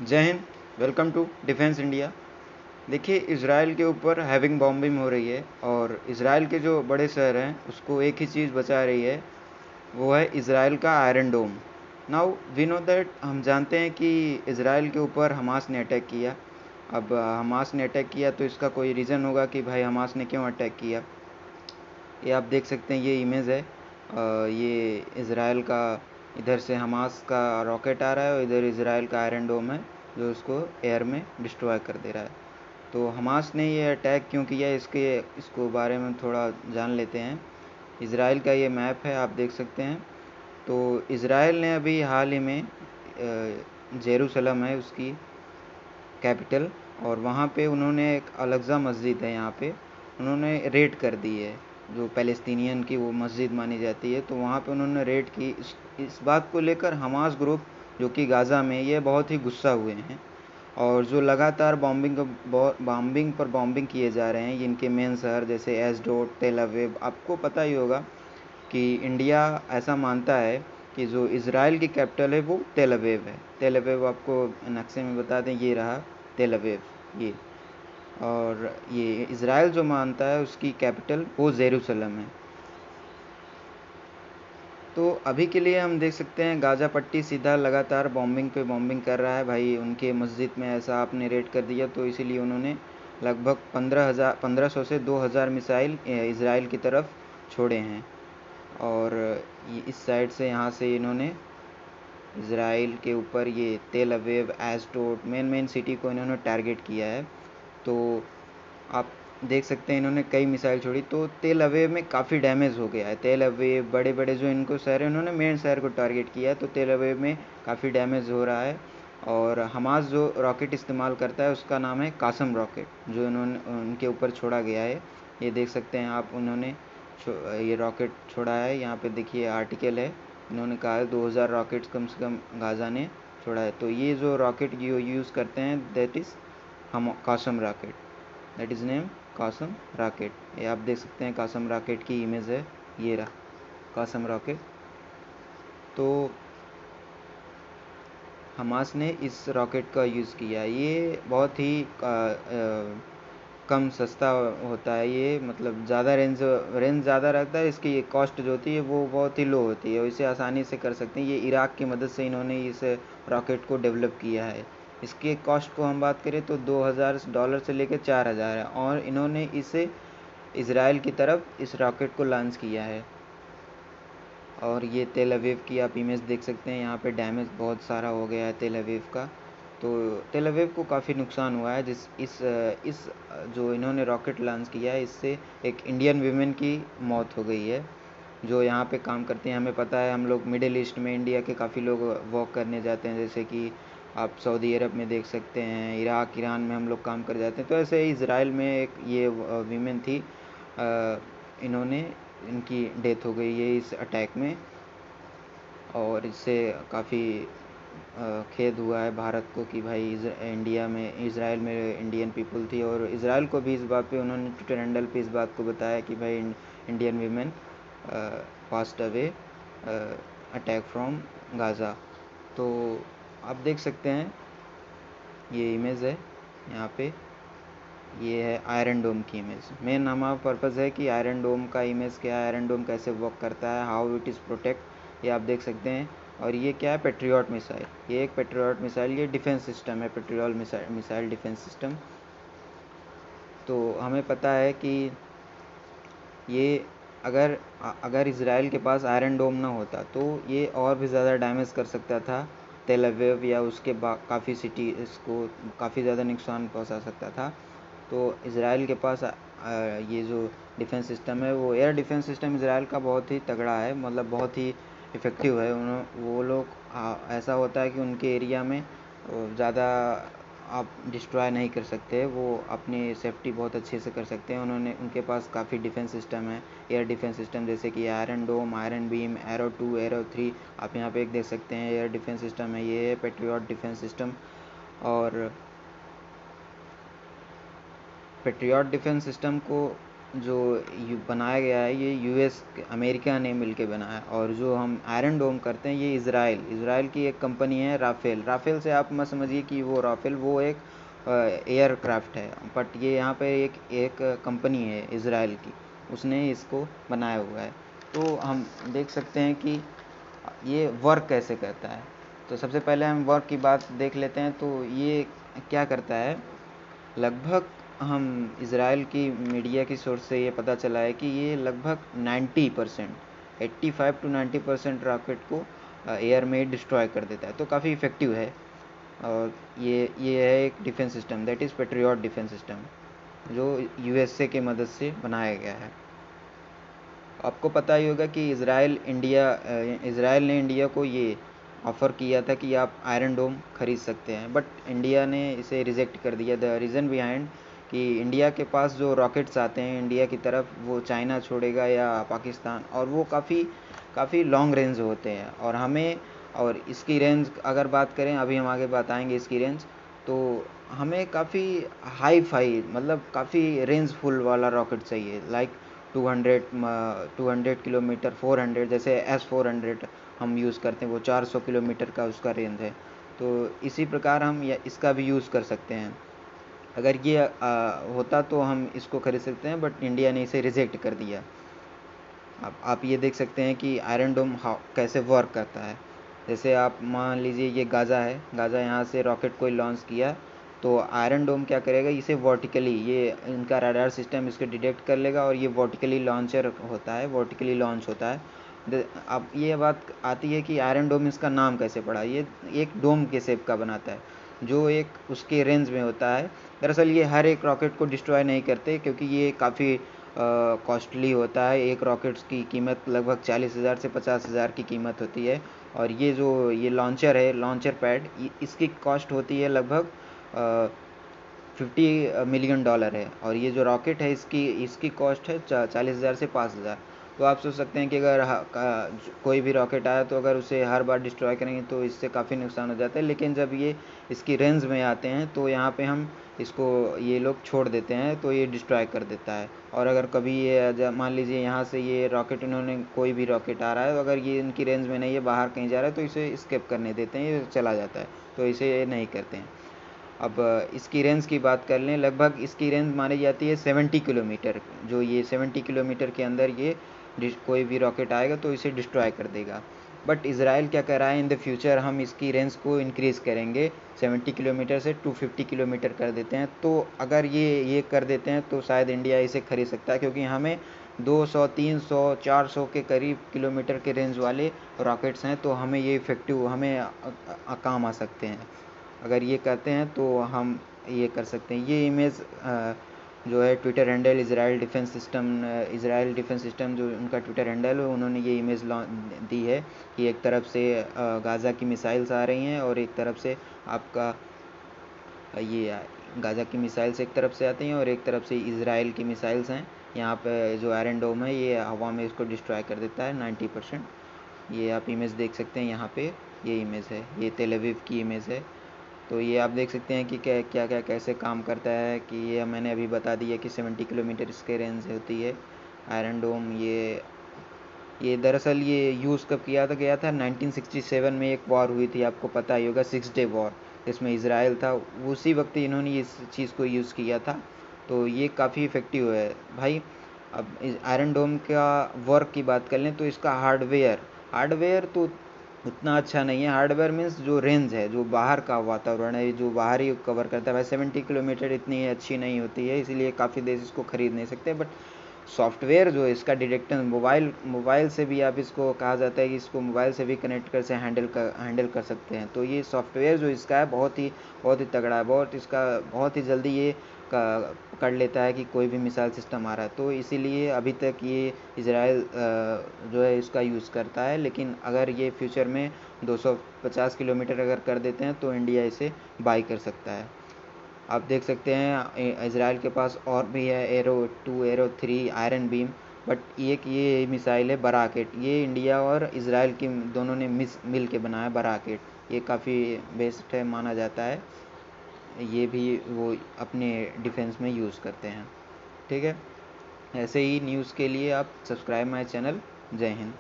जय Hind. Welcome to defence India. देखिए, Israel के ऊपर हैविंग बॉम्बिंग हो रही है और इज़राइल के जो बड़े शहर हैं उसको एक ही चीज़ बचा रही है, वो है इज़राइल का iron dome. Now we know that, हम जानते हैं कि इज़राइल के ऊपर हमास ने अटैक किया। अब हमास ने अटैक किया तो इसका कोई रीज़न होगा कि भाई हमास ने क्यों अटैक किया। ये आप देख सकते हैं, ये इमेज है। ये इज़राइल का, इधर से हमास का रॉकेट आ रहा है और इधर इज़राइल का आयरन डोम है जो उसको एयर में डिस्ट्रॉय कर दे रहा है। तो हमास ने ये अटैक क्यों किया, इसको बारे में थोड़ा जान लेते हैं। इज़राइल का ये मैप है, आप देख सकते हैं। तो इज़राइल ने अभी हाल ही में जेरूसलम है उसकी कैपिटल, और वहाँ पे उन्होंने एक अल-अक़सा मस्जिद है, यहाँ पे उन्होंने रेड कर दी है, जो पैलेस्टीनियन की वो मस्जिद मानी जाती है। तो वहाँ पे उन्होंने रेड की। इस बात को लेकर हमास ग्रुप, जो कि गाज़ा में, ये बहुत ही गुस्सा हुए हैं और जो लगातार बॉम्बिंग पर बॉम्बिंग किए जा रहे हैं इनके मेन शहर जैसे एशडोड, तेल अवीव। आपको पता ही होगा कि इंडिया ऐसा मानता है कि जो इज़राइल की कैपिटल है वो तेल अवीव है। तेल अवीव आपको नक्शे में बता दें, ये रहा तेल अवीव ये। और ये इज़राइल जो मानता है उसकी कैपिटल वो जेरूसलम है। तो अभी के लिए हम देख सकते हैं गाज़ा पट्टी सीधा लगातार बॉम्बिंग पे बॉम्बिंग कर रहा है। भाई उनके मस्जिद में ऐसा आपने रेड कर दिया तो इसीलिए उन्होंने लगभग 1500 से 2000 मिसाइल इज़राइल की तरफ छोड़े हैं। और इस साइड से, यहाँ से इन्होंने इज़राइल के ऊपर ये तेल अवीव, एशडोड, मेन सिटी को इन्होंने टारगेट किया है। तो आप देख सकते हैं इन्होंने कई मिसाइल छोड़ी, तो तेल अवीव में काफ़ी डैमेज हो गया है। तेल अवीव, बड़े बड़े जो इनको शहर है, उन्होंने मेन शहर को टारगेट किया है, तो तेल अवीव में काफ़ी डैमेज हो रहा है। और हमास जो रॉकेट इस्तेमाल करता है उसका नाम है कासम रॉकेट, जो इन्होंने उनके ऊपर छोड़ा गया है। ये देख सकते हैं आप, उन्होंने ये रॉकेट छोड़ा है। यहाँ पे देखिए आर्टिकल है, इन्होंने कहा है 2000 रॉकेट्स कम से कम गाज़ा ने छोड़ा है। तो ये जो रॉकेट यूज़ करते हैं दैट इज़ हम Qassam rocket, that is name Qassam rocket. ये आप देख सकते हैं कासम रॉकेट की इमेज है, ये रहा कासम रॉकेट। तो हमास ने इस रॉकेट का यूज़ किया। ये बहुत ही कम सस्ता होता है ये, मतलब ज़्यादा रेंज ज़्यादा रहता है। इसकी कॉस्ट जो होती है वो बहुत ही लो होती है और इसे आसानी से कर सकते हैं। ये इराक की मदद से इन्होंने इस रॉकेट को डेवलप किया है। इसके कॉस्ट को हम बात करें तो $2000 से लेकर 4000 है, और इन्होंने इसे इज़राइल की तरफ इस रॉकेट को लॉन्च किया है। और ये तेल अवीव की आप इमेज देख सकते हैं, यहाँ पे डैमेज बहुत सारा हो गया है तेल अवीव का। तो तेल अवीव को काफ़ी नुकसान हुआ है। इस जो इन्होंने रॉकेट लॉन्च किया है, इससे एक इंडियन वीमेन की मौत हो गई है जो यहाँ पे काम करते हैं। हमें पता है, हम लोग मिडिल ईस्ट में इंडिया के काफ़ी लोग वर्क करने जाते हैं, जैसे कि आप सऊदी अरब में देख सकते हैं, इराक, ईरान में हम लोग काम कर जाते हैं। तो ऐसे ही इज़राइल में एक ये वीमेन थी, इन्होंने इनकी डेथ हो गई है इस अटैक में। और इससे काफ़ी खेद हुआ है भारत को कि भाई इंडिया में, इज़राइल में इंडियन पीपल थी, और इज़राइल को भी इस बात पे उन्होंने ट्विटर हैंडल पे इस बात को बताया कि भाई Indian women passed away attack from Gaza. तो आप देख सकते हैं, ये इमेज है यहाँ पे, ये है आयरन डोम की इमेज। मेन हमारा पर्पज़ है कि आयरन डोम का इमेज क्या है, आयरन डोम कैसे वर्क करता है, हाउ इट इज़ प्रोटेक्ट, ये आप देख सकते हैं। और ये क्या है, पेट्रियट मिसाइल। ये एक पेट्रियट मिसाइल, ये डिफेंस सिस्टम है, पेट्रियट मिसाइल डिफेंस सिस्टम। तो हमें पता है कि ये अगर अगर इज़राइल के पास आयरन डोम ना होता तो ये और भी ज़्यादा डैमेज कर सकता था तेल अवीव या उसके काफ़ी सिटीज़ को, काफ़ी ज़्यादा नुकसान पहुंचा सकता था। तो इज़राइल के पास ये जो डिफेंस सिस्टम है, वो एयर डिफेंस सिस्टम इज़राइल का बहुत ही तगड़ा है, मतलब बहुत ही इफ़ेक्टिव है। वो लोग, ऐसा होता है कि उनके एरिया में ज़्यादा आप डिस्ट्रॉय नहीं कर सकते, वो अपनी सेफ्टी बहुत अच्छे से कर सकते हैं। उनके पास काफ़ी डिफेंस सिस्टम है, एयर डिफेंस सिस्टम, जैसे कि आयरन डोम, आयरन बीम, एरो 2, एरो 3। आप यहाँ पे एक देख सकते हैं, एयर डिफेंस सिस्टम है, ये है पेट्रियट डिफेंस सिस्टम। और पेट्रियट डिफेंस सिस्टम को जो बनाया गया है ये यूएस अमेरिका ने मिलके बनाया है। और जो हम आयरन डोम करते हैं ये इसराइल की एक कंपनी है राफेल से आप मत समझिए कि वो राफेल वो एक एयरक्राफ्ट है, बट ये यहाँ पे एक कंपनी है इसराइल की, उसने इसको बनाया हुआ है। तो हम देख सकते हैं कि ये वर्क कैसे करता है। तो सबसे पहले हम वर्क की बात देख लेते हैं। तो ये क्या करता है, लगभग हम इसराइल की मीडिया की सोर्स से ये पता चला है कि ये लगभग 90% 85 to 90% रॉकेट को एयर में डिस्ट्रॉय कर देता है। तो काफ़ी इफ़ेक्टिव है। और ये है एक defence system, that is patriot defence system, जो यूएसए के मदद से बनाया गया है। आपको पता ही होगा कि इसराइल ने इंडिया को ये ऑफ़र किया था कि आप आयरन डोम खरीद सकते हैं, बट इंडिया ने इसे रिजेक्ट कर दिया। द रीज़न बिहाइंड कि इंडिया के पास जो रॉकेट्स आते हैं इंडिया की तरफ, वो चाइना छोड़ेगा या पाकिस्तान, और वो काफ़ी लॉन्ग रेंज होते हैं। और इसकी रेंज अगर बात करें, अभी हम आगे बताएंगे इसकी रेंज, तो हमें काफ़ी हाई फाई मतलब काफ़ी रेंज फुल वाला रॉकेट चाहिए, लाइक 200 किलोमीटर, 400, जैसे S-400 हम यूज़ करते हैं, वो 400 किलोमीटर का उसका रेंज है। तो इसी प्रकार हम इसका भी यूज़ कर सकते हैं। अगर ये होता तो हम इसको खरीद सकते हैं, बट इंडिया ने इसे रिजेक्ट कर दिया। अब आप ये देख सकते हैं कि आयरन डोम कैसे वर्क करता है। जैसे आप मान लीजिए ये गाज़ा यहाँ से रॉकेट कोई लॉन्च किया, तो आयरन डोम क्या करेगा, इसे वर्टिकली, ये इनका रडार सिस्टम इसको डिटेक्ट कर लेगा और ये वर्टिकली लॉन्चर होता है, वर्टिकली लॉन्च होता है। अब ये बात आती है कि आयरन डोम इसका नाम कैसे पड़ा। ये एक डोम के शेप का बनाता है, जो एक उसके रेंज में होता है। दरअसल ये हर एक रॉकेट को डिस्ट्रॉय नहीं करते, क्योंकि ये काफ़ी कॉस्टली होता है। एक रॉकेट्स की कीमत लगभग 40,000 से 50,000 की कीमत होती है। और ये लॉन्चर है, लॉन्चर पैड, इसकी कॉस्ट होती है लगभग $50 मिलियन है। और ये जो रॉकेट है इसकी कॉस्ट है 40,000 से 5,000। तो आप सोच सकते हैं कि अगर कोई भी रॉकेट आया तो अगर उसे हर बार डिस्ट्रॉय करेंगे तो इससे काफ़ी नुकसान हो जाता है। लेकिन जब ये इसकी रेंज में आते हैं तो यहाँ पे हम इसको, ये लोग छोड़ देते हैं तो ये डिस्ट्रॉय कर देता है। और अगर कभी ये मान लीजिए यहाँ से ये रॉकेट, इन्होंने कोई भी रॉकेट आ रहा है, तो अगर ये इनकी रेंज में नहीं है, बाहर कहीं जा रहा है, तो इसे स्केप करने देते हैं, ये चला जाता है। तो इसे नहीं करते हैं। अब इसकी रेंज की बात कर लें, लगभग इसकी रेंज मानी जाती है 70 किलोमीटर। जो ये 70 किलोमीटर के अंदर ये कोई भी रॉकेट आएगा तो इसे डिस्ट्रॉय कर देगा। बट इसराइल क्या कर रहा है, इन द फ्यूचर हम इसकी रेंज को इंक्रीज़ करेंगे, 70 किलोमीटर से 250 किलोमीटर कर देते हैं। तो अगर ये कर देते हैं तो शायद इंडिया इसे खरीद सकता है, क्योंकि हमें 200, 300, 400 के करीब किलोमीटर के रेंज वाले रॉकेट्स हैं, तो हमें ये इफ़ेक्टिव, हमें काम आ सकते हैं। अगर ये करते हैं तो हम ये कर सकते हैं। ये इमेज जो है Twitter handle Israel defence system, जो उनका ट्विटर हैंडल है, उन्होंने ये इमेज दी है कि एक तरफ से गाज़ा की मिसाइल्स आ रही हैं, और एक तरफ से आपका ये गाज़ा की मिसाइल्स एक तरफ से आती हैं और एक तरफ से इसराइल की मिसाइल्स हैं। यहाँ पे जो आयरन डोम है ये हवा में इसको डिस्ट्रॉय कर देता है 90%। ये आप इमेज देख सकते हैं यहाँ पे, ये इमेज है, ये तेल अवीव की इमेज है। तो ये आप देख सकते हैं कि क्या क्या कैसे काम करता है। कि ये मैंने अभी बता दिया कि 70 किलोमीटर इसके रेंज होती है आयरन डोम। ये दरअसल ये यूज़ कब किया था गया था, 1967 में एक वॉर हुई थी, आपको पता ही होगा, 6 डे वॉर, जिसमें इसराइल था। उसी वक्त इन्होंने इस चीज़ को यूज़ किया था। तो ये काफ़ी इफ़ेक्टिव है भाई। अब आयरन डोम का वर्क की बात कर लें तो इसका हार्डवेयर तो उतना अच्छा नहीं है। हार्डवेयर मीन्स जो रेंज है, जो बाहर का वातावरण है, जो बाहर ही कवर करता है, भाई 70 किलोमीटर इतनी अच्छी नहीं होती है, इसीलिए काफ़ी देश इसको ख़रीद नहीं सकते। बट सॉफ्टवेयर जो है इसका डिटेक्शन, मोबाइल से भी आप इसको, कहा जाता है कि इसको मोबाइल से भी कनेक्ट कर से हैंडल कर सकते हैं। तो ये सॉफ्टवेयर जो इसका है बहुत ही तगड़ा है, बहुत ही जल्दी ये पकड़ लेता है कि कोई भी मिसाइल सिस्टम आ रहा है। तो इसीलिए अभी तक ये इसराइल जो है इसका यूज़ करता है। लेकिन अगर ये फ्यूचर में 250 किलोमीटर अगर कर देते हैं तो इंडिया इसे बाई कर सकता है। आप देख सकते हैं इसराइल के पास और भी है, arrow 2, arrow 3, iron beam. But एक ये मिसाइल है बराकेट, ये इंडिया और इसराइल की दोनों ने मिल के बनाया बराकेट। ये काफ़ी बेस्ट है, माना जाता है। ये भी वो अपने डिफेंस में यूज़ करते हैं। ठीक है। ऐसे ही न्यूज़ के लिए आप सब्सक्राइब माय चैनल। जय हिंद।